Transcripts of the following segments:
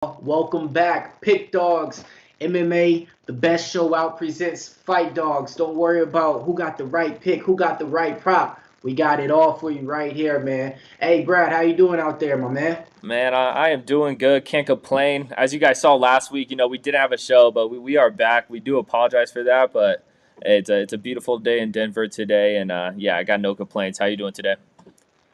Welcome back. Pick Dogs, MMA, the best show out presents Fight Dogs. Don't worry about who got the right pick, who got the right prop. We got it all for you right here, man. Hey, Brad, how you doing out there, my man? Man, I am doing good. Can't complain. As you guys saw last week, we didn't have a show, but we are back. We do apologize for that, but it's a beautiful day in Denver today, and yeah, I got no complaints. How you doing today?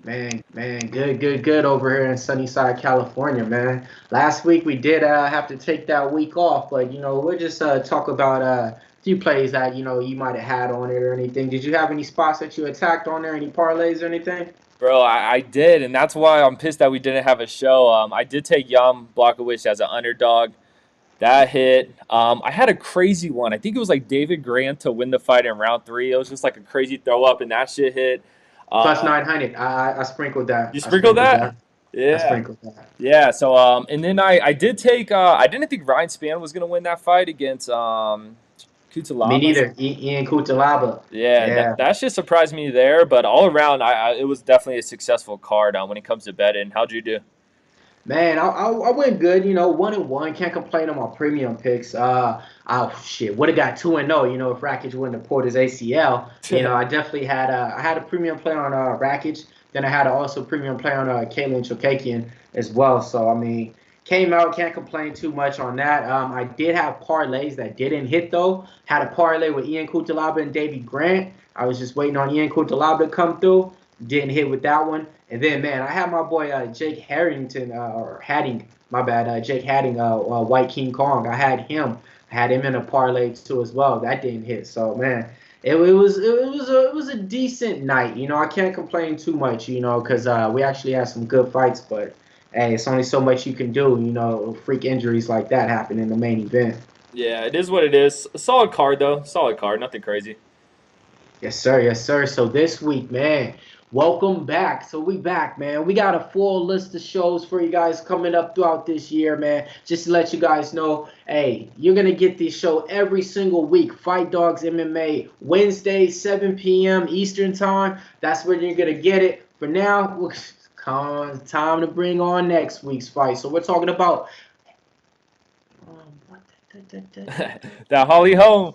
Man, good over here in sunny side California, man. Last week we did have to take that week off, but we'll just talk about a few plays that you might have had on it or anything. Did you have any spots that you attacked on there? Any parlays or anything? Bro, I did, and that's why I'm pissed that we didn't have a show. I did take Jan Blachowicz as an underdog. That hit. I had a crazy one. I think it was like David Grant to win the fight in round three. It was just like a crazy throw up, and that shit hit. Plus Uh, 900. I sprinkled that. you I sprinkled sprinkled that. that? I Yeah. sprinkled that. Yeah, so and then I did take I didn't think Ryan Spann was gonna win that fight against Me Kutalaba. neither. Ian Kutalaba. Yeah, Yeah. that shit surprised me there, but all around I it was definitely a successful card when it comes to betting. How'd you do? Man, I went good, 1-1. Can't complain on my premium picks. Shit, would have got 2-0, if Rakic wouldn't have pulled his ACL. I definitely had I had a premium play on Rakic. Then I had also premium play on Caitlyn Chokakian as well. So I mean, came out, can't complain too much on that. I did have parlays that didn't hit though. Had a parlay with Ian Kutalaba and Davy Grant. I was just waiting on Ian Kutalaba to come through. Didn't hit with that one. And then, man, I had my boy Jake Harrington, or Hadding, my bad, Jake Hadding, White King Kong. I had him. I had him in a parlay too as well. That didn't hit. So, man, it was a decent night. I can't complain too much, because we actually had some good fights. But hey, it's only so much you can do. Freak injuries like that happen in the main event. Yeah, it is what it is. A solid card though. Solid card, nothing crazy. Yes, sir. Yes, sir. So this week, man, welcome back. So we back, man. We got a full list of shows for you guys coming up throughout this year, man. Just to let you guys know, hey, you're gonna get this show every single week. Fight Dogs MMA, Wednesday, 7 p.m. Eastern time. That's where you're gonna get it. For now, time to bring on next week's fight. So we're talking about what That Holly Holm.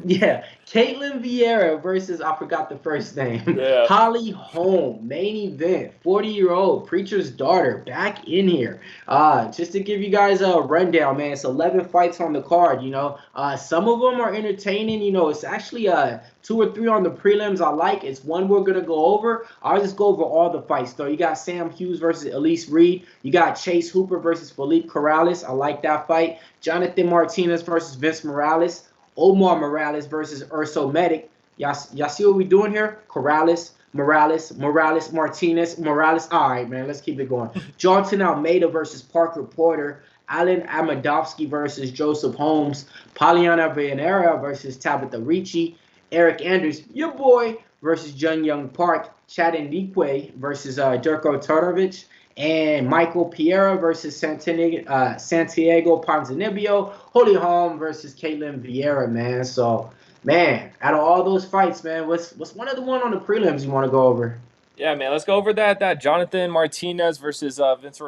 yeah, Caitlyn Vieira versus I forgot the first name. Yeah. Holly Holm, main event, 40-year-old preacher's daughter, back in here. Just to give you guys a rundown, man. It's 11 fights on the card. Some of them are entertaining. It's actually two or three on the prelims I like. It's one we're gonna go over. I'll just go over all the fights though. You got Sam Hughes versus Elise Reed. You got Chase Hooper versus Felipe Corrales. I like that fight. Jonathan Martinez versus Vince Morales. Omar Morales versus Urso Medic. Y'all see what we doing here? Morales, Martinez, Morales. All right, man, let's keep it going. Jonathan Almeida versus Parker Porter. Alan Amadovsky versus Joseph Holmes. Poliana Pereira versus Tabitha Ricci. Eric Anders, your boy, versus Jung Park. Chad Ndikwe versus Durko Todorovic. And Michael Pereira versus Santiago Ponzinio. Holly Holm versus Caitlyn Vieira, man. So, man, out of all those fights, man, what's one of the one on the prelims you want to go over? Yeah, man, let's go over that Jonathan Martinez versus Vince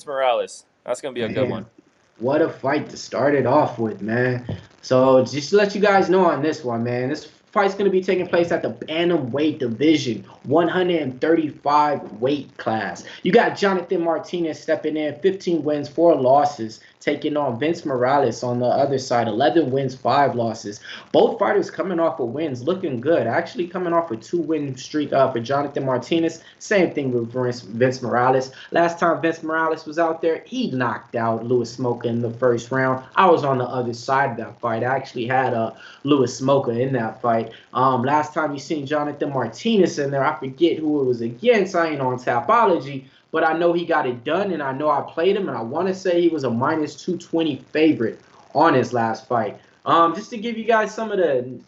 Morales. That's gonna be a good one. Man, what a fight to start it off with, man. So just to let you guys know on this one, man, this fight's going to be taking place at the bantamweight division, 135 weight class. You got Jonathan Martinez stepping in, 15 wins, 4 losses, taking on Vince Morales on the other side, 11 wins, 5 losses. Both fighters coming off of wins, looking good. Actually coming off a 2-win streak for Jonathan Martinez. Same thing with Vince Morales. Last time Vince Morales was out there, he knocked out Louis Smoker in the first round. I was on the other side of that fight. I actually had Louis Smoker in that fight. Last time you seen Jonathan Martinez in there, I forget who it was against. I ain't on Tapology, but I know he got it done, and I know I played him, and I want to say he was a minus 220 favorite on his last fight. Just to give you guys some of the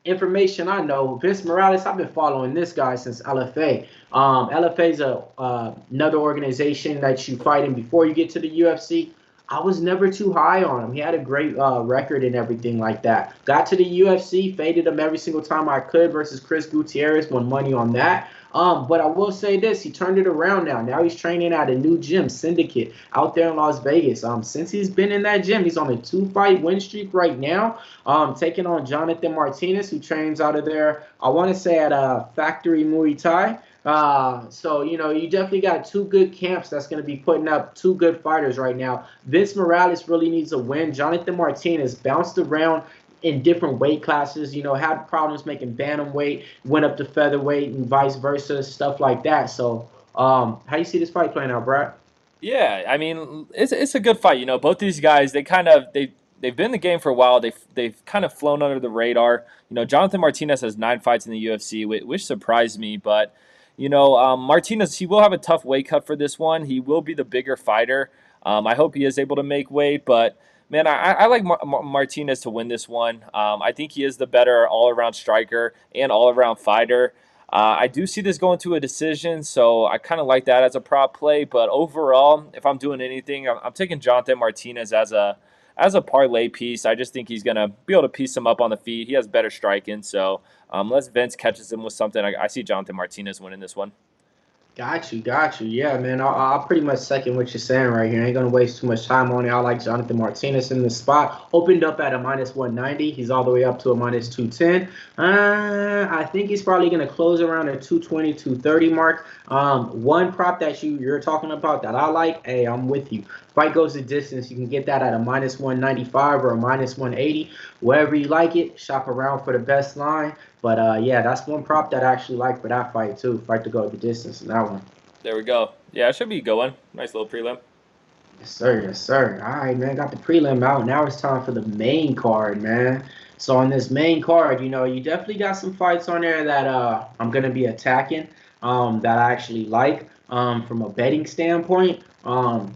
information I know, Vince Morales, I've been following this guy since LFA. LFA is another organization that you fight in before you get to the UFC. I was never too high on him. He had a great record and everything like that. Got to the UFC, faded him every single time I could versus Chris Gutierrez, won money on that. But I will say this: he turned it around now. Now he's training at a new gym, Syndicate, out there in Las Vegas. Since he's been in that gym, he's on a 2-fight win streak right now. Taking on Jonathan Martinez, who trains out of there. I want to say at Factory Muay Thai. So, you definitely got two good camps that's going to be putting up two good fighters right now. Vince Morales really needs a win. Jonathan Martinez bounced around in different weight classes, had problems making bantamweight, went up to featherweight and vice versa, stuff like that. So, how do you see this fight playing out, Brad? Yeah, I mean, it's a good fight. Both these guys, they've been in the game for a while. They've kind of flown under the radar. Jonathan Martinez has 9 fights in the UFC, which surprised me. But Martinez, he will have a tough weight cut for this one. He will be the bigger fighter. I hope he is able to make weight, but man, I like Martinez to win this one. I think he is the better all-around striker and all-around fighter. I do see this going to a decision, so I kind of like that as a prop play. But overall, if I'm doing anything, I'm taking Jonathan Martinez as a parlay piece. I just think he's gonna be able to piece him up on the feet. He has better striking, so unless Vince catches him with something, I see Jonathan Martinez winning this one. Got you. Yeah, man. I'll pretty much second what you're saying right here. I ain't gonna waste too much time on it. I like Jonathan Martinez in this spot. Opened up at a minus 190. He's all the way up to a minus 210. I think he's probably gonna close around a 220, 230 mark. One prop that you're talking about that I like. Hey, I'm with you. Fight goes the distance. You can get that at a minus 195 or a minus 180, wherever you like it. Shop around for the best line. But yeah, that's one prop that I actually like for that fight too. Fight to go the distance in that one. There we go. Yeah, it should be a good one. Nice little prelim. Yes, sir. Yes, sir. All right, man. Got the prelim out. Now it's time for the main card, man. So on this main card, you definitely got some fights on there that I'm gonna be attacking. That I actually like. From a betting standpoint. Yeah,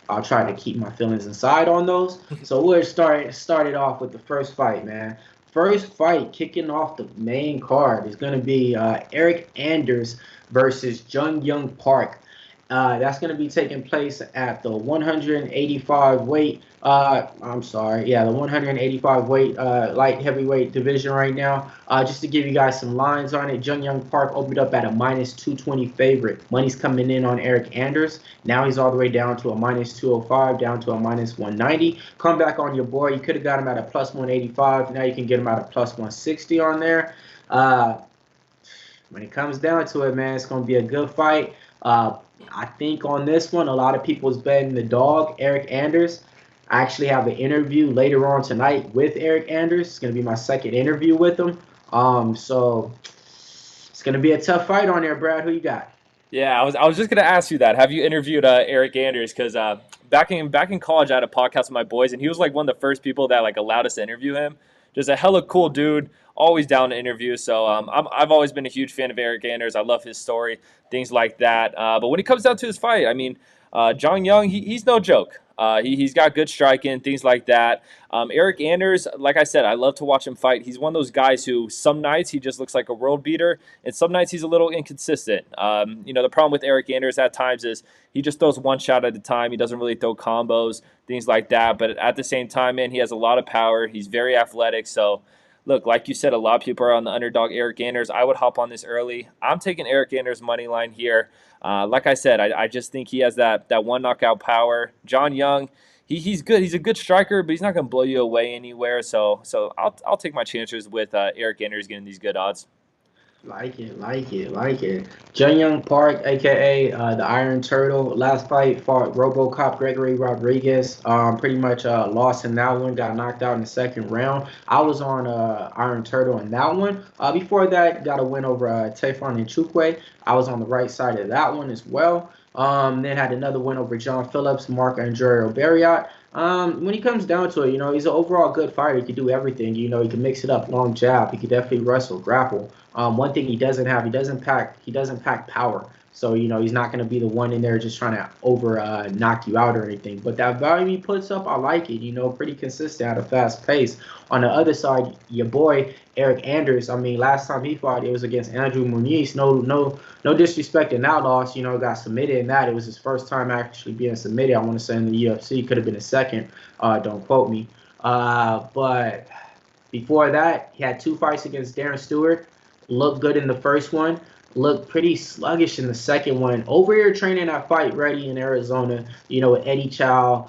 I'll try to keep my feelings inside on those. So we'll start it off with the first fight, man. First fight kicking off the main card is going to be Eric Anders versus Jung Park. That's going to be taking place at the 185 weight. I'm sorry, yeah, the 185 weight light heavyweight division right now. Just to give you guys some lines on it, Jung Park opened up at a minus 220 favorite. Money's coming in on Eric Anders. Now he's all the way down to a minus 205, down to a minus 190. Come back on your board. You could have got him at a plus 185. Now you can get him at a plus 160 on there. When it comes down to it, man, it's going to be a good fight. I think on this one, a lot of people's betting the dog, Eric Anders. I actually have an interview later on tonight with Eric Anders. It's going to be my second interview with him. So it's going to be a tough fight on there, Brad. Who you got? Yeah, I was just gonna ask you that. Have you interviewed Eric Anders? Because back in college, I had a podcast with my boys, and he was like one of the first people that like allowed us to interview him. Just a hella cool dude, always down to interview. So I've always been a huge fan of Eric Anders. I love his story, things like that. But when it comes down to his fight, I mean, Jung, he's no joke. He's got good striking, things like that. Eric Anders, like I said, I love to watch him fight. He's one of those guys who some nights he just looks like a world beater, and some nights he's a little inconsistent. The problem with Eric Anders at times is he just throws one shot at a time. He doesn't really throw combos, things like that. But at the same time, man, he has a lot of power. He's very athletic. So, look, like you said, a lot of people are on the underdog Eric Anders. I would hop on this early. I'm taking Eric Anders' money line here. Like I said, I just think he has that one knockout power. John Young, he's good. He's a good striker, but he's not going to blow you away anywhere. So I'll take my chances with Eric Anders getting these good odds. Like it. Jung Park, aka the Iron Turtle, last fight fought RoboCop Gregory Rodriguez. Pretty much lost in that one, got knocked out in the second round. I was on Iron Turtle in that one. Before that, got a win over Tefon Nchukwu. I was on the right side of that one as well. Then had another win over John Phillips, Mark Andreo Barriot. When he comes down to it, he's an overall good fighter. He can do everything. He can mix it up, long jab. He can definitely wrestle, grapple. One thing he doesn't have, he doesn't pack power. So, he's not going to be the one in there just trying to knock you out or anything. But that value he puts up, I like it, pretty consistent at a fast pace. On the other side, your boy, Eric Anders, I mean, last time he fought, it was against Andrew Muniz. No disrespect in that loss, got submitted in that. It was his first time actually being submitted, I want to say, in the UFC. Could have been a second. Don't quote me. But before that, he had 2 fights against Darren Stewart. Looked good in the first one. looked pretty sluggish in the second one. Over here training at Fight Ready in Arizona, with Eddie Chow,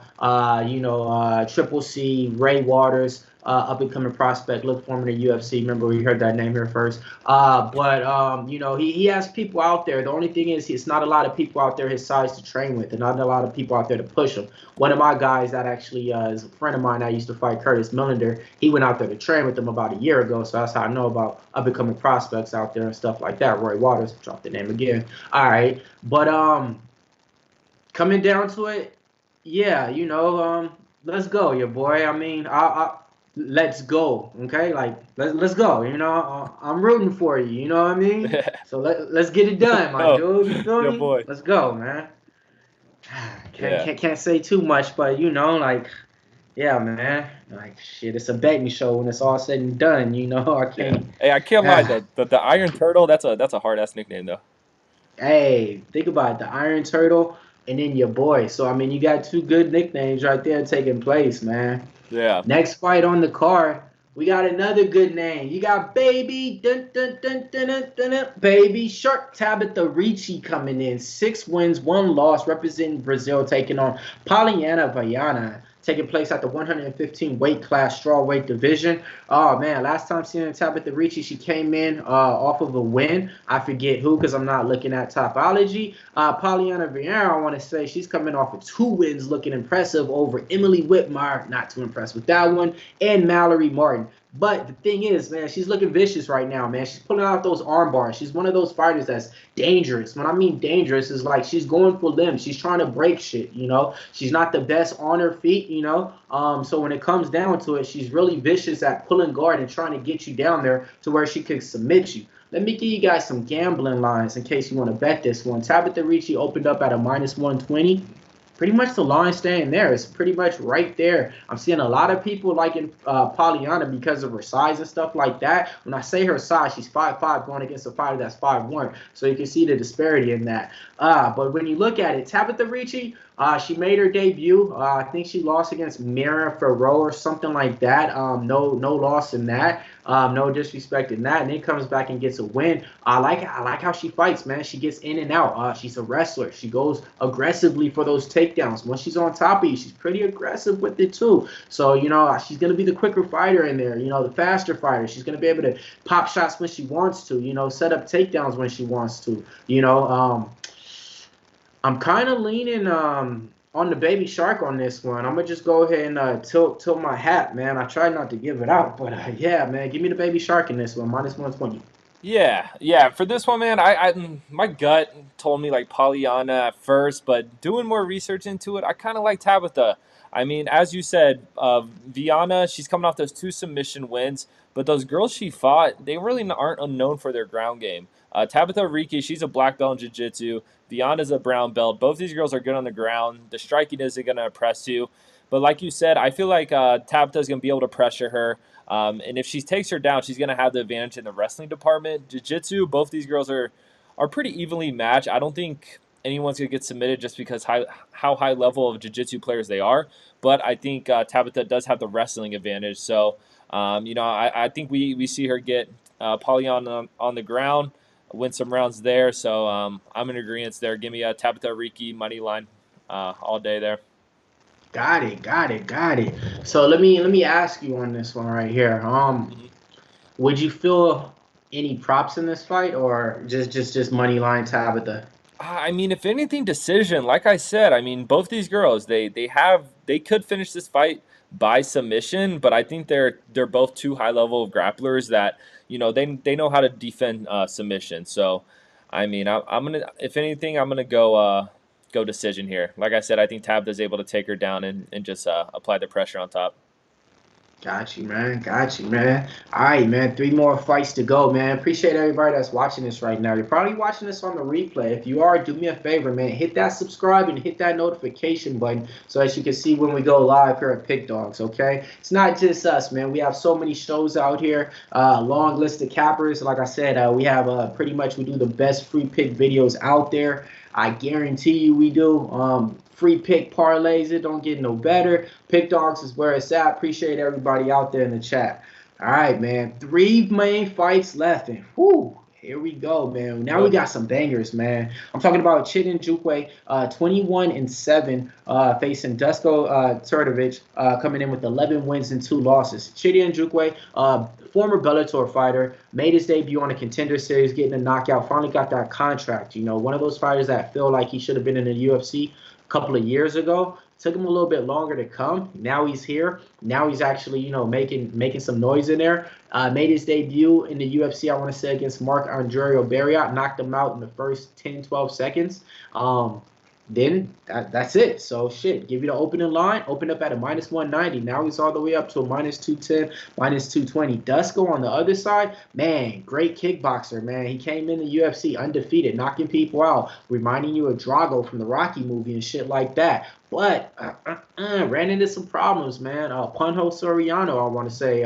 Triple C, Ray Waters, up and coming prospect. Look for him in the UFC. Remember, we heard that name here first. He has people out there. The only thing is, it's not a lot of people out there his size to train with, and not a lot of people out there to push him. One of my guys that actually is a friend of mine that used to fight, Curtis Millender, he went out there to train with him about a year ago, so that's how I know about up and coming prospects out there and stuff like that. Roy Waters, drop the name again. All right, but coming down to it, yeah, let's go, your boy. I mean, let's go, okay? Like, let's go. I'm rooting for you. You know what I mean? So let's get it done, my dude. You feel Your me? boy. Let's go, man. Can't say too much, but like, yeah, man. Like, shit, it's a betting show when it's all said and done. I can't. Hey, I can't lie. The Iron Turtle. That's a hard ass nickname though. Hey, think about it, the Iron Turtle and then your boy. So I mean, you got two good nicknames right there taking place, man. Yeah. Next fight on the card, we got another good name. You got Baby dun, dun, dun, dun, dun, dun, dun, Baby Shark Tabitha Ricci coming in. 6 wins, 1 loss, representing Brazil, taking on Poliana Viana, taking place at the 115 weight class strawweight division. Oh man, last time seeing Tabitha Ricci, she came in off of a win. I forget who because I'm not looking at Topology. Poliana Vieira, I want to say she's coming off of 2 wins, looking impressive over Emily Whitmire. Not too impressed with that one, and Mallory Martin. But the thing is, man, she's looking vicious right now, man. She's pulling out those arm bars. She's one of those fighters that's dangerous. When I mean dangerous, is like she's going for limbs. She's trying to break shit, She's not the best on her feet, So when it comes down to it, she's really vicious at pulling guard and trying to get you down there to where she could submit you. Let me give you guys some gambling lines in case you want to bet this one. Tabitha Ricci opened up at a -120. Pretty much the line staying there. It's pretty much right there. I'm seeing a lot of people liking Poliana because of her size and stuff like that. When I say her size, she's 5'5", going against a fighter that's 5'1", so you can see the disparity in that. But when you look at it, Tabitha Ricci, she made her debut. I think she lost against Mira Ferro or something like that. No loss in that. No disrespect in that. And then comes back and gets a win. I like how she fights, man. She gets in and out. She's a wrestler. She goes aggressively for those takedowns. Once she's on top of you, she's pretty aggressive with it too. So, she's going to be the quicker fighter in there, the faster fighter. She's going to be able to pop shots when she wants to, set up takedowns when she wants to, I'm kind of leaning on the Baby Shark on this one. I'm going to just go ahead and tilt my hat, man. I try not to give it out, but yeah, man, give me the Baby Shark in this one, -120. Yeah. For this one, man, I my gut told me like Pollyanna at first, but doing more research into it, I kind of like Tabitha. I mean, as you said, Viana, she's coming off those 2 submission wins, but those girls she fought, they really aren't unknown for their ground game. Tabitha Ricci, she's a black belt in jiu-jitsu. Viana's a brown belt. Both these girls are good on the ground. The striking isn't going to impress you. But like you said, I feel like Tabitha's going to be able to pressure her. And if she takes her down, she's going to have the advantage in the wrestling department. Jiu-jitsu, both these girls are pretty evenly matched. I don't think anyone's going to get submitted just because how high level of jiu-jitsu players they are. But I think Tabitha does have the wrestling advantage. So, I think we see her get Pollyanna on the ground, win some rounds there. So I'm in agreement there. Give me a Tabitha Ricci money line all day there. Got it. So let me ask you on this one right here. Would you feel any props in this fight, or just money line Tabitha? I mean, if anything, decision. Like I said, I mean, both these girls, they could finish this fight by submission, but I think they're both too high level of grapplers that they know how to defend submission. So, I mean, I'm gonna, if anything, I'm gonna go decision here. Like I said, I think Tabitha's able to take her down and just apply the pressure on top. Got you, man. All right, man. 3 more fights to go, man. Appreciate everybody that's watching this right now. You're probably watching this on the replay. If you are, do me a favor, man. Hit that subscribe and hit that notification button so that you can see when we go live here at Pick Dogs, okay? It's not just us, man. We have so many shows out here. Long list of cappers. Like I said, we have pretty much we do the best free pick videos out there. I guarantee you we do. Free pick parlays, it don't get no better. Pick Dogs is where it's at. Appreciate everybody out there in the chat. All right, man. 3 main fights left, and whoo, Here we go, man. Now we Yep. got some bangers, man. I'm talking about Chidin Jukwe, 21-7, facing Dusko Turdovic, coming in with 11 wins and 2 losses. Chidin Jukwe, former Bellator fighter, made his debut on a Contender Series, getting a knockout. Finally got that contract. You know, one of those fighters that feel like he should have been in the UFC a couple of years ago. Took him a little bit longer to come. Now he's here. Now he's actually, making some noise in there. Made his debut in the UFC, I want to say, against Marc-André Barriot. Knocked him out in the first 10, 12 seconds. Then that's it. So, shit, give you the opening line. Opened up at a -190. Now he's all the way up to a -210, -220. Dusko on the other side, man, great kickboxer, man. He came in the UFC undefeated, knocking people out, reminding you of Drago from the Rocky movie and shit like that. But ran into some problems, man. Punho Soriano, I want to say,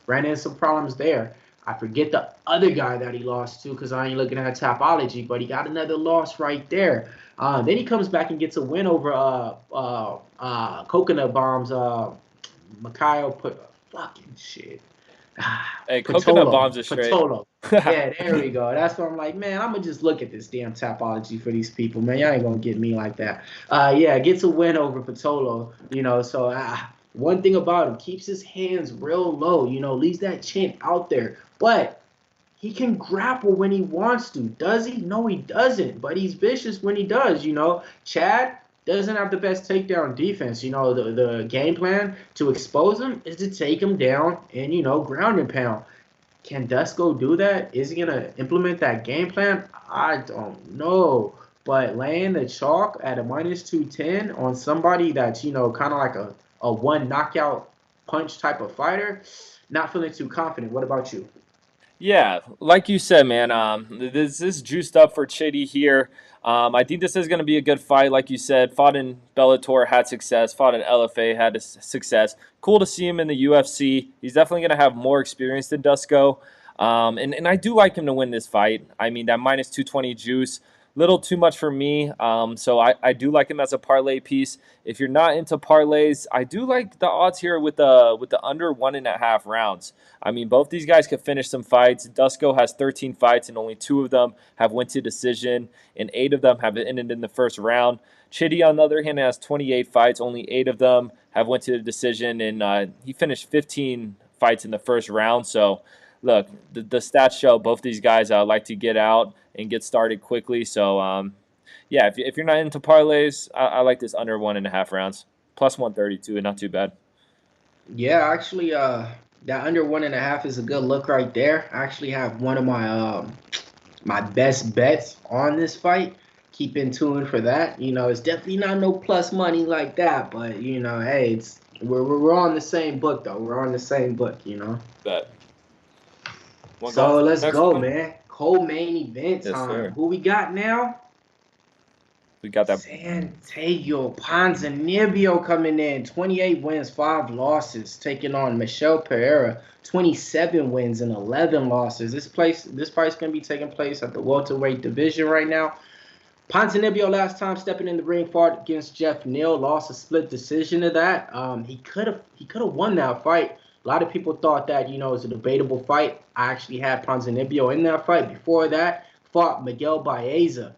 ran into some problems there. I forget the other guy that he lost to because I ain't looking at Tapology, but he got another loss right there. Then he comes back and gets a win over Coconut Bombs, Mikhail fucking shit. Hey, Coconut Patolo. Bombs are straight. Patolo. Yeah, there we go. That's what I'm like, man, I'm going to just look at this damn Tapology for these people, man. Y'all ain't going to get me like that. Yeah, gets a win over Patolo, so one thing about him, keeps his hands real low, leaves that chin out there. But he can grapple when he wants to. Does he? No, he doesn't. But he's vicious when he does, Chad doesn't have the best takedown defense. The game plan to expose him is to take him down and, ground and pound. Can Dusko do that? Is he going to implement that game plan? I don't know. But laying the chalk at a -210 on somebody that's, kind of like a one knockout punch type of fighter, not feeling too confident. What about you? Yeah, like you said, man, this is juiced up for Chitty here. I think this is going to be a good fight, like you said. Fought in Bellator, had success. Fought in LFA, had success. Cool to see him in the UFC. He's definitely going to have more experience than Dusko. And I do like him to win this fight. I mean, that -220 juice, little too much for me. So I do like him as a parlay piece. If you're not into parlays, I do like the odds here with the under 1.5 rounds. I mean, both these guys could finish some fights. Dusko has 13 fights, and only 2 of them have went to decision, and 8 of them have ended in the first round. Chitty, on the other hand, has 28 fights. Only 8 of them have went to the decision, and he finished 15 fights in the first round. So, look, the stats show both these guys like to get out and get started quickly. So, yeah, if you're not into parlays, I like this under 1.5 rounds. Plus 132, and not too bad. Yeah, actually, that under 1.5 is a good look right there. I actually have one of my best bets on this fight. Keep in tune for that. It's definitely not no plus money like that, but hey, we're on the same book though. We're on the same book. Bet. So let's go, one? man. Co-main event Yes, time. sir. Who we got now? We got that. Santiago Ponzinio coming in. 28 wins, 5 losses. Taking on Pereira. 27 wins and 11 losses. This fight's going to be taking place at the welterweight division right now. Ponzinio last time stepping in the ring fought against Jeff Neal. Lost a split decision to that. He could have won that fight. A lot of people thought that, it was a debatable fight. I actually had Ponzinio in that fight. Before that, fought Miguel Baeza.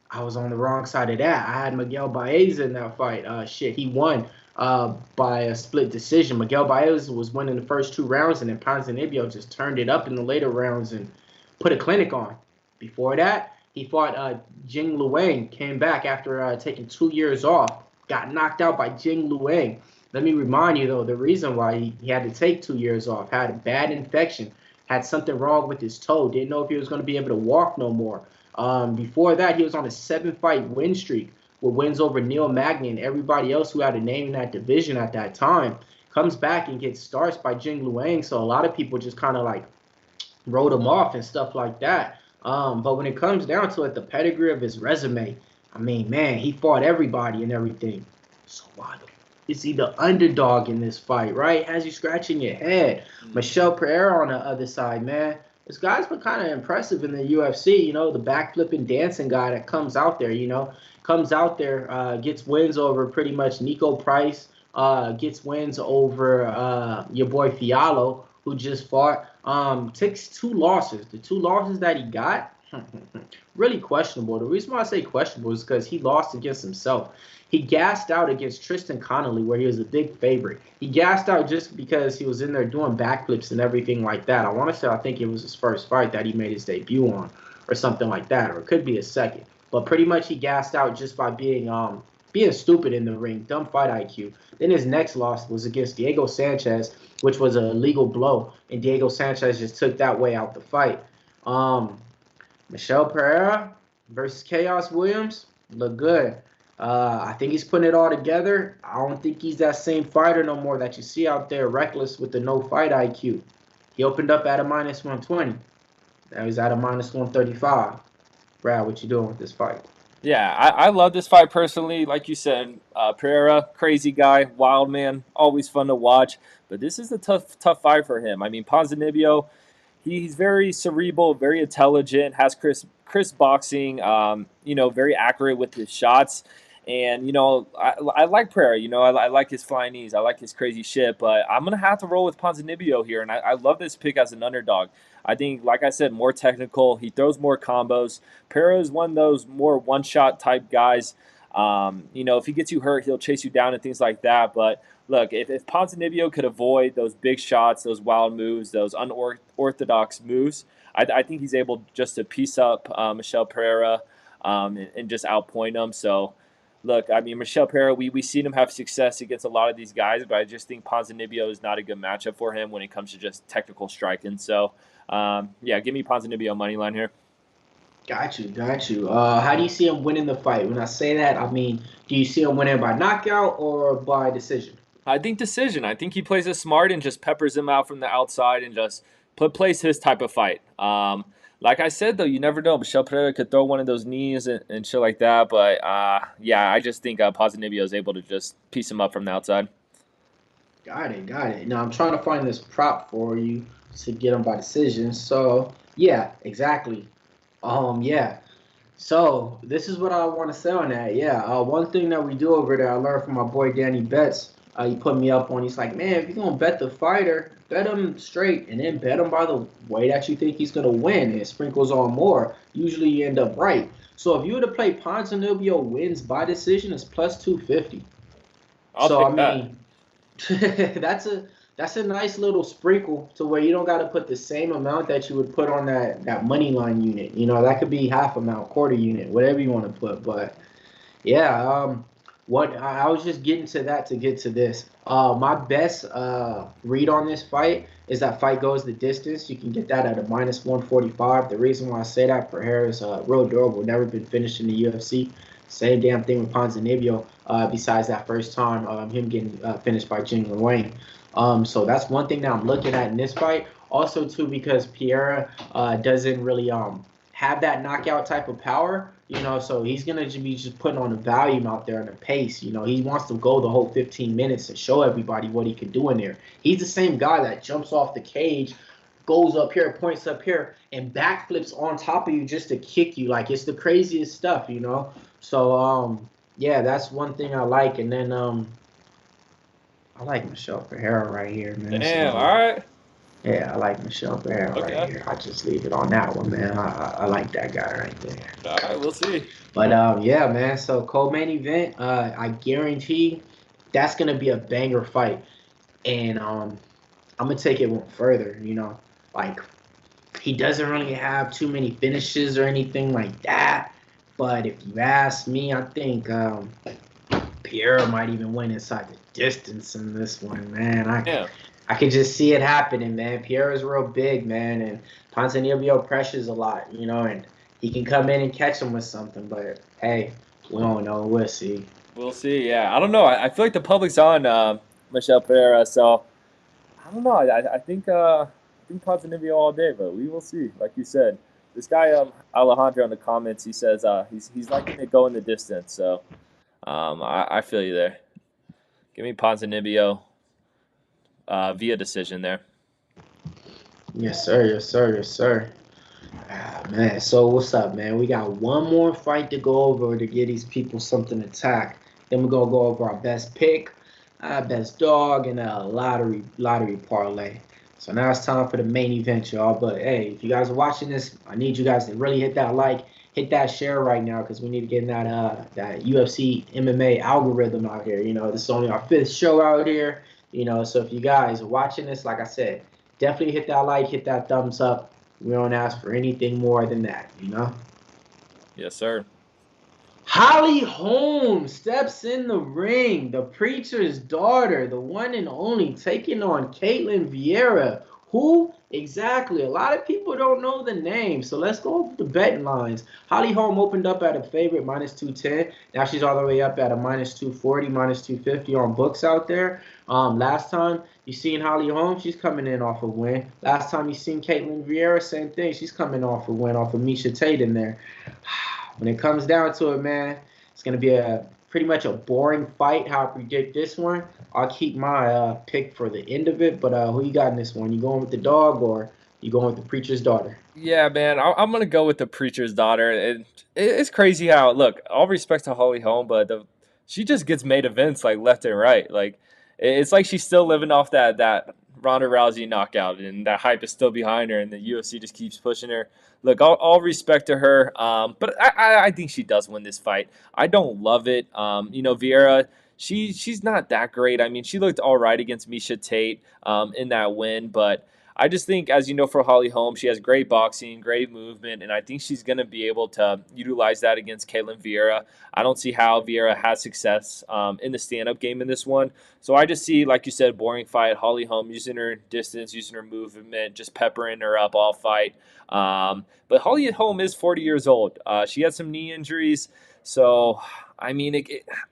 I was on the wrong side of that. I had Miguel Baeza in that fight. He won by a split decision. Miguel Baeza was winning the first 2 rounds, and then Ponzinio just turned it up in the later rounds and put a clinic on. Before that, he fought Jing Luang, came back after taking 2 years off, got knocked out by Jing Luang. Let me remind you, though, the reason why he had to take 2 years off, had a bad infection, had something wrong with his toe, didn't know if he was going to be able to walk no more. Before that, he was on a 7-fight win streak with wins over Neil Magny and everybody else who had a name in that division at that time. Comes back and gets starched by Jing Luang, so a lot of people just kind of like wrote him off and stuff like that. But when it comes down to it, the pedigree of his resume, I mean, man, he fought everybody and everything. So why is he the underdog in this fight, right? Has you scratching your head. Pereira on the other side, man. This guy's been kind of impressive in the UFC, the backflipping dancing guy that comes out there, gets wins over pretty much Nico Price, gets wins over your boy Fiallo, who just fought. Takes 2 losses. The 2 losses that he got, really questionable. The reason why I say questionable is because he lost against himself. He gassed out against Tristan Connolly, where he was a big favorite. He gassed out just because he was in there doing backflips and everything like that. I want to say I think it was his first fight that he made his debut on, or something like that, or it could be his second. But pretty much he gassed out just by being stupid in the ring, dumb fight IQ. Then his next loss was against Diego Sanchez, which was a legal blow, and Diego Sanchez just took that way out the fight. Um, Michelle Pereira versus Chaos Williams look good. I think he's putting it all together. I don't think he's that same fighter no more that you see out there, reckless with the no fight IQ. He opened up at a -120. Now he's at a -135. Brad, what you doing with this fight? Yeah, I love this fight personally. Like you said, Pereira, crazy guy, wild man, always fun to watch. But this is a tough fight for him. I mean, Ponzinibio, he's very cerebral, very intelligent, has crisp boxing, very accurate with his shots. And, I like Pereira. I like his flying knees. I like his crazy shit. But I'm going to have to roll with Ponzinibio here. And I love this pick as an underdog. I think, like I said, more technical. He throws more combos. Pereira is one of those more one-shot type guys. If he gets you hurt, he'll chase you down and things like that. But look, if Ponzinibio could avoid those big shots, those wild moves, those unorthodox moves, I think he's able just to piece up Michelle Pereira and just outpoint him. So, look, I mean, Michelle Pereira, we've seen him have success against a lot of these guys, but I just think Ponzinibio is not a good matchup for him when it comes to just technical striking. So, give me Ponzinibio money line here. Got you. How do you see him winning the fight? When I say that, I mean, do you see him winning by knockout or by decision? I think decision. I think he plays it smart and just peppers him out from the outside and just plays his type of fight. Like I said, though, you never know. Michelle Pereira could throw one of those knees and shit like that. But, I just think Ponzinibio is able to just piece him up from the outside. Got it. Now, I'm trying to find this prop for you to get him by decision. So, yeah, exactly. Yeah. So, this is what I want to say on that. Yeah, one thing that we do over there, I learned from my boy Danny Betts. He put me up on. He's like, man, if you're gonna bet the fighter, bet him straight, and then bet him by the way that you think he's gonna win, and it sprinkles on more. Usually, you end up right. So, if you were to play Ponzinibbio wins by decision, it's plus 250. I'll take Mean, that's a nice little sprinkle to where you don't got to put the same amount that you would put on that money line unit. That could be half amount, quarter unit, whatever you want to put. But yeah, what I was just getting to that to get to this. My best read on this fight is that fight goes the distance. You can get that at a -145. The reason why I say that, Pereira is real durable, never been finished in the UFC. Same damn thing with Ponzinibbio. Besides that first time, him getting finished by Jung Wang. So that's one thing that I'm looking at in this fight. Also, too, because Pereira doesn't really have that knockout type of power, so he's going to be just putting on the volume out there and the pace. He wants to go the whole 15 minutes and show everybody what he can do in there. He's the same guy that jumps off the cage, goes up here, points up here, and backflips on top of you just to kick you. Like, it's the craziest stuff, So, yeah, that's one thing I like. And then I like Michelle Pereira right here, man. Damn, So, all right. yeah, I like Michelle Brad right here. I just leave it on that one, man. I like that guy right there. All right, we'll see. But yeah, man. So co-main event, I guarantee that's gonna be a banger fight, and I'm gonna take it one further. Like he doesn't really have too many finishes or anything like that. But if you ask me, I think Pierre might even win inside the distance in this one, man. I could just see it happening, man. Pierre is real big, man, and Ponzinibbio pressures a lot, and he can come in and catch him with something. But hey, we don't know. We'll see. We'll see. Yeah, I don't know. I feel like the public's on Michelle Pereira, so I don't know. I think Ponzinibio all day, but we will see. Like you said, this guy Alejandro in the comments, he says he's liking to go in the distance. So I feel you there. Give me Ponzinibio via decision there. Yes, sir. Ah, man, so what's up, man? We got one more fight to go over to give these people something to attack. Then we're gonna go over our best pick, best dog, and a lottery parlay. So now it's time for the main event, y'all. But hey, if you guys are watching this, I need you guys to really hit that like, hit that share right now, because we need to get in that UFC MMA algorithm out here. This is only our 5th show out here. So if you guys are watching this, like I said, definitely hit that like, hit that thumbs up. We don't ask for anything more than that. Yes, sir. Holly Holm steps in the ring, the preacher's daughter, the one and only, taking on Caitlyn Vieira. Who exactly? A lot of people don't know the name, so let's go over the betting lines. Holly Holm opened up at a favorite -210. Now she's all the way up at a -240, -250 on books out there. Last time you seen Holly Holm, she's coming in off a win. Last time you seen Caitlyn Vieira, same thing. She's coming off a win off of Miesha Tate in there. When it comes down to it, man, it's going to be pretty much a boring fight. How I predict this one, I'll keep my pick for the end of it. But who you got in this one? You going with the dog or you going with the preacher's daughter? Yeah, man, I'm gonna go with the preacher's daughter. It's crazy how, look, all respect to Holly Holm, but she just gets made events like left and right. Like it's like she's still living off that Ronda Rousey knockout, and that hype is still behind her, and the UFC just keeps pushing her. Look, all respect to her, but I think she does win this fight. I don't love it. Vieira. She's not that great. I mean, she looked all right against Miesha Tate in that win, but I just think, as you know, for Holly Holm, she has great boxing, great movement, and I think she's going to be able to utilize that against Caitlyn Vieira. I don't see how Vieira has success in the stand-up game in this one. So I just see, like you said, boring fight. Holly Holm using her distance, using her movement, just peppering her up all fight. But Holly Holm is 40 years old. She had some knee injuries, so I mean,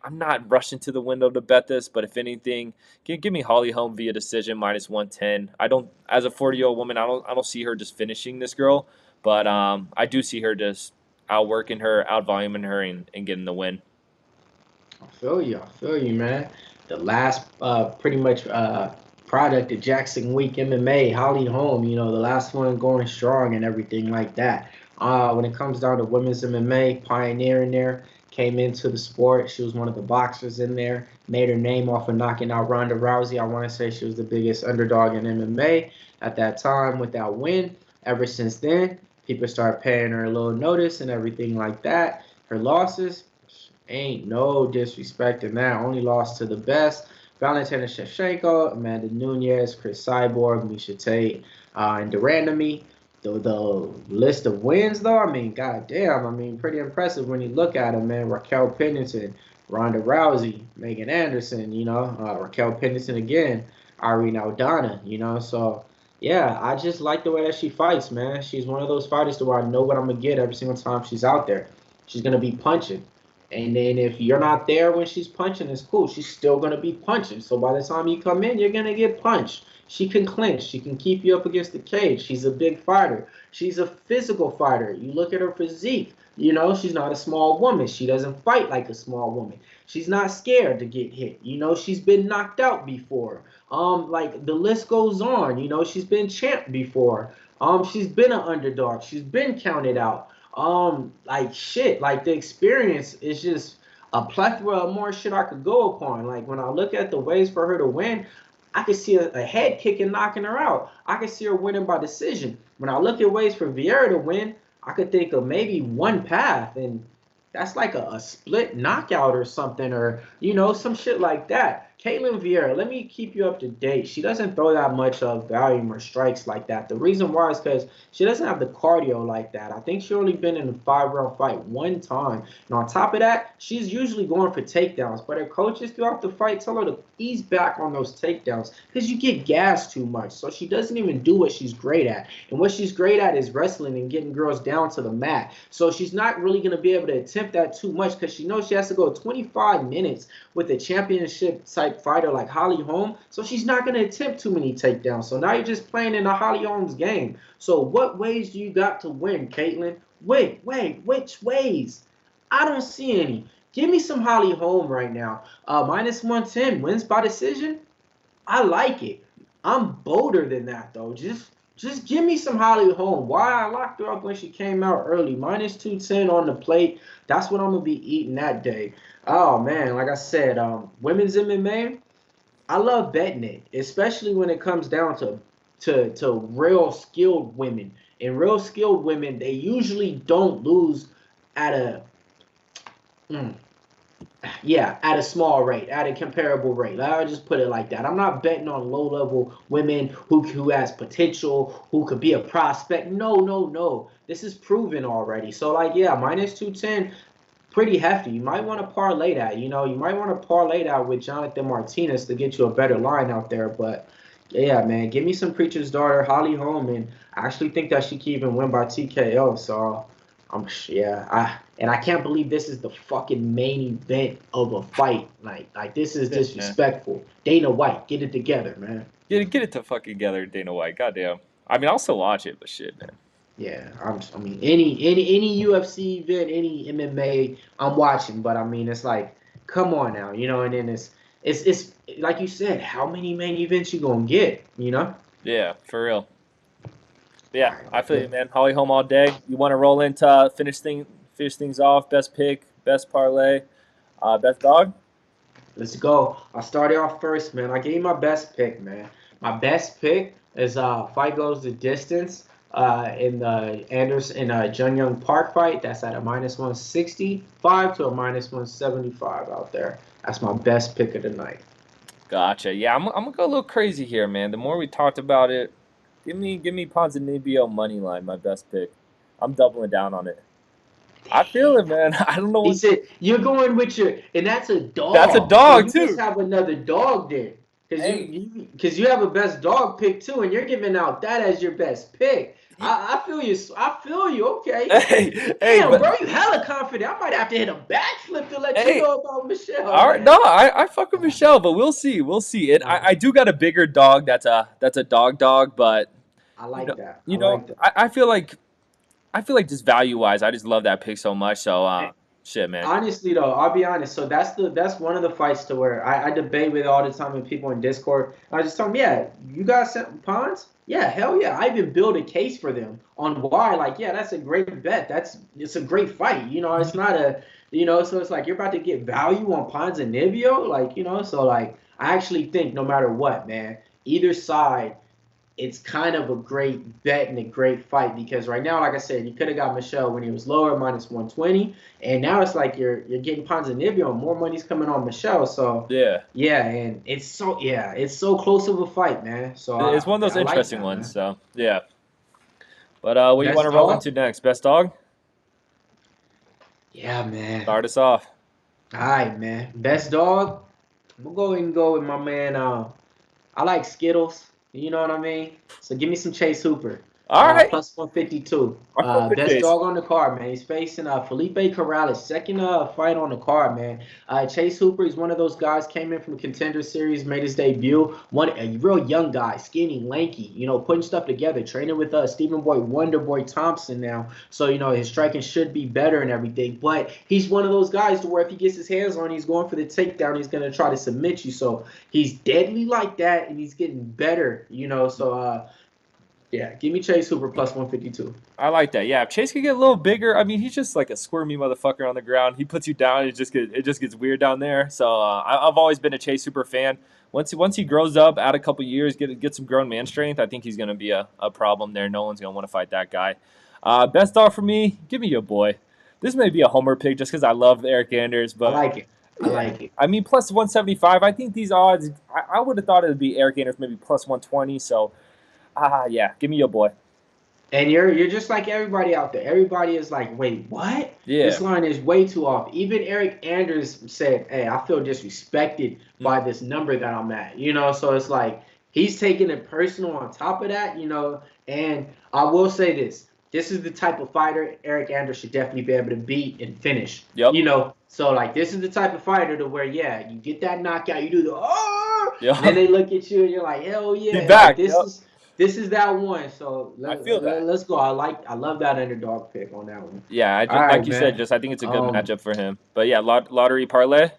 I'm not rushing to the window to bet this, but if anything, give me Holly Holm via decision -110. I don't, as a 40-year-old woman, I don't see her just finishing this girl, but I do see her just outworking her, outvoluming her, and getting the win. I feel you, man. The last pretty much product of Jackson Week MMA, Holly Holm, the last one going strong and everything like that. When it comes down to women's MMA, pioneering there, came into the sport. She was one of the boxers in there, made her name off of knocking out Ronda Rousey. I want to say she was the biggest underdog in MMA at that time with that win. Ever since then, people start paying her a little notice and everything like that. Her losses, ain't no disrespect in that. Only lost to the best. Valentina Shevchenko, Amanda Nunes, Chris Cyborg, Miesha Tate, and Durandamy. The list of wins, though, I mean, goddamn, I mean, pretty impressive when you look at them, man. Raquel Pennington, Ronda Rousey, Megan Anderson, Raquel Pennington again, Irene Aldana, so yeah, I just like the way that she fights, man. She's one of those fighters to where I know what I'm gonna get every single time she's out there. She's gonna be punching. And then if you're not there when she's punching, it's cool. She's still going to be punching. So by the time you come in, you're going to get punched. She can clinch. She can keep you up against the cage. She's a big fighter. She's a physical fighter. You look at her physique. She's not a small woman. She doesn't fight like a small woman. She's not scared to get hit. She's been knocked out before. Like the list goes on. She's been champ before. She's been an underdog. She's been counted out. Like shit, like the experience is just a plethora of more shit I could go upon. Like when I look at the ways for her to win, I could see a head kick and knocking her out. I could see her winning by decision. When I look at ways for Vieira to win, I could think of maybe one path, and that's like a split knockout or something, or some shit like that. Caitlyn Vieira, let me keep you up to date. She doesn't throw that much of volume or strikes like that. The reason why is because she doesn't have the cardio like that. I think she only been in a 5-round fight one time. And on top of that, she's usually going for takedowns. But her coaches throughout the fight tell her to ease back on those takedowns because you get gassed too much. So she doesn't even do what she's great at. And what she's great at is wrestling and getting girls down to the mat. So she's not really going to be able to attempt that too much because she knows she has to go 25 minutes with a championship type fighter like Holly Holm, so she's not going to attempt too many takedowns. So now you're just playing in a Holly Holm's game. So what ways do you got to win, Caitlyn? Wait, which ways? I don't see any. Give me some Holly Holm right now. -110 wins by decision. I like it. I'm bolder than that though. Just give me some Holly Holm. Why I locked her up when she came out early. -210 on the plate. That's what I'm going to be eating that day. Oh, man. Like I said, women's MMA, I love betting it, especially when it comes down to to real skilled women. And real skilled women, they usually don't lose at a at a small rate, at a comparable rate. I'll just put it like that. I'm not betting on low level women who has potential, who could be a prospect. No, no, no. This is proven already. So like minus 210, pretty hefty. You might want to parlay that. You might want to parlay that with Jonathan Martinez to get you a better line out there. But yeah, man, give me some Preacher's Daughter, Holly Holm, and I actually think that she can even win by TKO. So I can't believe this is the fucking main event of a fight. Like this is disrespectful. Dana White, get it together, man. Get it to fucking together, Dana White. Goddamn. I mean, I'll still watch it, but shit, man. Yeah, I mean, any UFC event, any MMA, I'm watching. But I mean, it's like, come on now, And then it's like you said, how many main events you gonna get, Yeah, for real. Yeah, I feel you, man. Holly Holm all day. You want to roll into finish things off? Best pick, best parlay, best dog. Let's go. I'll start it off first, man. I gave you my best pick, man. My best pick is fight goes the distance in the Anderson Jung Park fight. That's at a minus 165 to a minus 175 out there. That's my best pick of the night. Gotcha. Yeah, I'm gonna go a little crazy here, man. The more we talked about it, give me Ponzinio money line, my best pick. I'm doubling down on it. I feel it, man. I don't know. He said you're going with and that's a dog. That's a dog so you too. Just have another dog there, because you have a best dog pick too, and you're giving out that as your best pick. I feel you. I feel you. Okay. Damn, bro, you hella confident. I might have to hit a backflip to let you know about Michelle. All right, no, I fuck with Michelle, but we'll see. It. I do got a bigger dog. That's a dog, but I like that. I feel like just value wise, I just love that pick so much. So shit, man. Honestly though, I'll be honest. So that's one of the fights to where I debate with all the time with people in Discord. I just tell them, yeah, you guys sent Pons? Yeah, hell yeah. I even build a case for them on why. Like, yeah, that's a great bet. It's a great fight. It's not a so it's like you're about to get value on Ponzinio. Like, so like I actually think no matter what, man, either side, it's kind of a great bet and a great fight because right now, like I said, you could have got Michelle when he was lower, minus 120, and now it's like you're getting Ponzinio and more money's coming on Michelle. So and it's so close of a fight, man. So it's one of those interesting ones. So yeah, but what do you want to roll into next? Best dog? Yeah, man. Start us off. All right, man. Best dog. I'm gonna go with my man. I like Skittles. You know what I mean? So give me some Chase Hooper. All right. Plus 152. Best dog on the card, man. He's facing Felipe Corrales, second fight on the card, man. Chase Hooper is one of those guys, came in from the Contender Series, made his debut. A real young guy, skinny, lanky, putting stuff together, training with Stephen Boy Wonderboy Thompson now. So, his striking should be better and everything. But he's one of those guys to where if he gets his hands on, he's going for the takedown. He's going to try to submit you. So he's deadly like that, and he's getting better, So, yeah, give me Chase Hooper plus 152. I like that. Yeah, if Chase could get a little bigger, I mean, he's just like a squirmy motherfucker on the ground. He puts you down, it just gets weird down there. So I've always been a Chase Hooper fan. Once he grows up, add a couple years, get some grown man strength, I think he's going to be a problem there. No one's going to want to fight that guy. Best dog for me, give me your boy. This may be a homer pick just because I love Eric Anders, but I like it. I like it. I mean, plus 175. I think these odds, I would have thought it would be Eric Anders maybe plus 120. So. Yeah, give me your boy. And you're just like everybody out there. Everybody is like, wait, what? Yeah. This line is way too off. Even Eric Anders said, hey, I feel disrespected by this number that I'm at. So it's like he's taking it personal on top of that, And I will say this. This is the type of fighter Eric Anders should definitely be able to beat and finish. Yep. So like this is the type of fighter to where, yeah, you get that knockout, you do the yep. And then they look at you and you're like, hell yeah. Be back. Like, this is that one, so I feel that. Let's go. I love that underdog pick on that one. Yeah, like you said, I think it's a good matchup for him. But yeah, lottery parlay.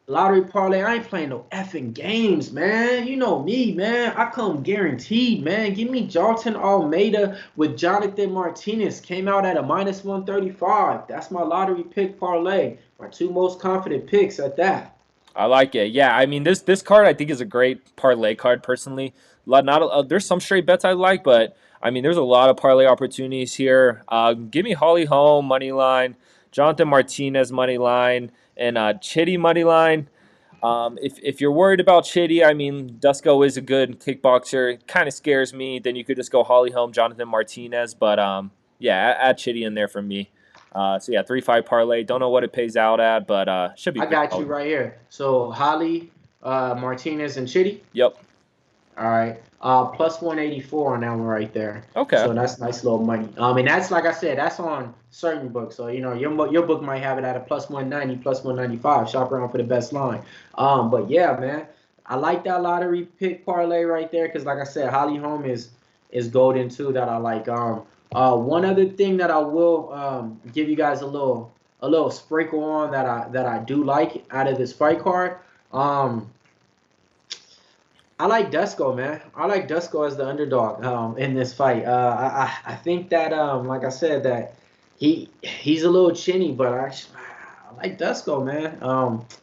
Lottery parlay. I ain't playing no effing games, man. You know me, man. I come guaranteed, man. Give me Jalton Almeida with Jonathan Martinez. Came out at a minus 135. That's my lottery pick parlay. My two most confident picks at that. I like it. Yeah, I mean this card I think is a great parlay card personally. Not there's some straight bets I like, but I mean there's a lot of parlay opportunities here. Give me Holly Holm money line, Jonathan Martinez money line, and Chitty money line. If you're worried about Chitty, I mean Dusko is a good kickboxer. It kind of scares me. Then you could just go Holly Holm, Jonathan Martinez, but yeah, add Chitty in there for me. So yeah, 3-5 parlay. Don't know what it pays out at, but should be I pretty got you solid. right here. So Holly, Martinez, and Chitty. Yep. All right. Plus 184 on that one right there. Okay. So that's nice little money. And that's like I said, that's on certain books. So your book might have it at a plus 190, plus 195. Shop around for the best line. But yeah, man, I like that lottery pick parlay right there because like I said, Holly Holm is golden too that I like. One other thing that I will give you guys a little sprinkle on that I do like out of this fight card. Um, I like Dusko, man. I like Dusko as the underdog in this fight. I think that like I said that he's a little chinny, but I like Dusko, man.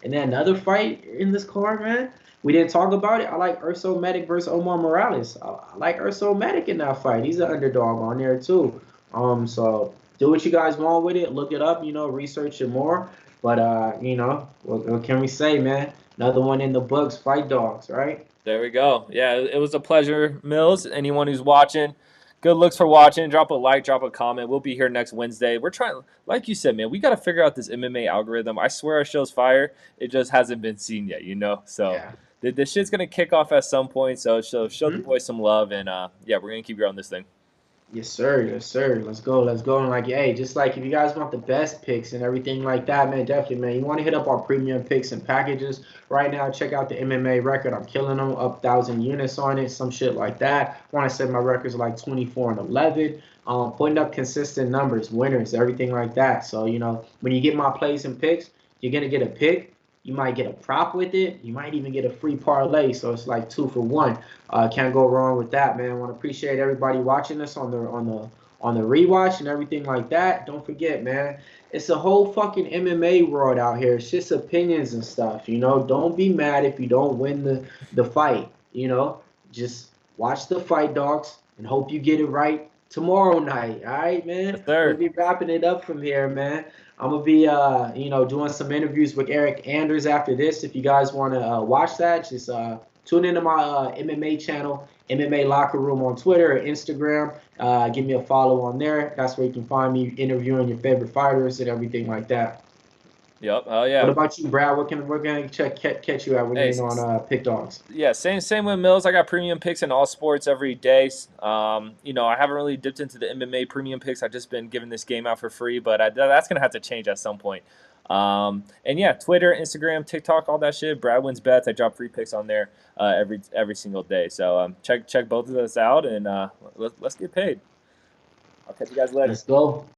And then another fight in this card, man. We didn't talk about it. I like Urso Medic versus Omar Morales. I like Urso Medic in that fight. He's an underdog on there too. So do what you guys want with it. Look it up. Research it more. But what can we say, man? Another one in the books. Fight dogs, right? There we go. Yeah, it was a pleasure, Mills. Anyone who's watching, good looks for watching. Drop a like, drop a comment. We'll be here next Wednesday. We're trying, like you said, man, we got to figure out this MMA algorithm. I swear our show's fire. It just hasn't been seen yet. So Yeah. this shit's going to kick off at some point. So show the Mhm. boys some love. And yeah, we're going to keep growing this thing. Yes, sir. Yes, sir. Let's go. Let's go. And like, hey, just like if you guys want the best picks and everything like that, man, definitely, man. You want to hit up our premium picks and packages right now. Check out the MMA record. I'm killing them up 1,000 units on it, some shit like that. Want to say my records are like 24-11. Putting up consistent numbers, winners, everything like that. So when you get my plays and picks, you're gonna get a pick. You might get a prop with it. You might even get a free parlay. So it's like 2 for 1. Can't go wrong with that, man. Want to appreciate everybody watching us on the rewatch and everything like that. Don't forget, man. It's a whole fucking MMA world out here. It's just opinions and stuff. Don't be mad if you don't win the fight. Just watch the fight dogs and hope you get it right tomorrow night. All right, Yes, man. We'll sir. be wrapping it up from here, man. I'm gonna be doing some interviews with Eric Anders after this. If you guys want to watch that, just tune into my MMA channel, MMA Locker Room on Twitter or Instagram. Give me a follow on there. That's where you can find me interviewing your favorite fighters and everything like that. Yep. Oh, What yeah. about you, Brad? We're gonna catch you at when Hey, you're on Pick Dogs? yeah, same with Mills. I got premium picks in all sports every day. I haven't really dipped into the MMA premium picks. I've just been giving this game out for free, but that's gonna have to change at some point. And yeah, Twitter, Instagram, TikTok, all that shit. Brad wins bets. I drop free picks on there every single day. So check both of us out and let's get paid. I'll catch you guys later. Let's go.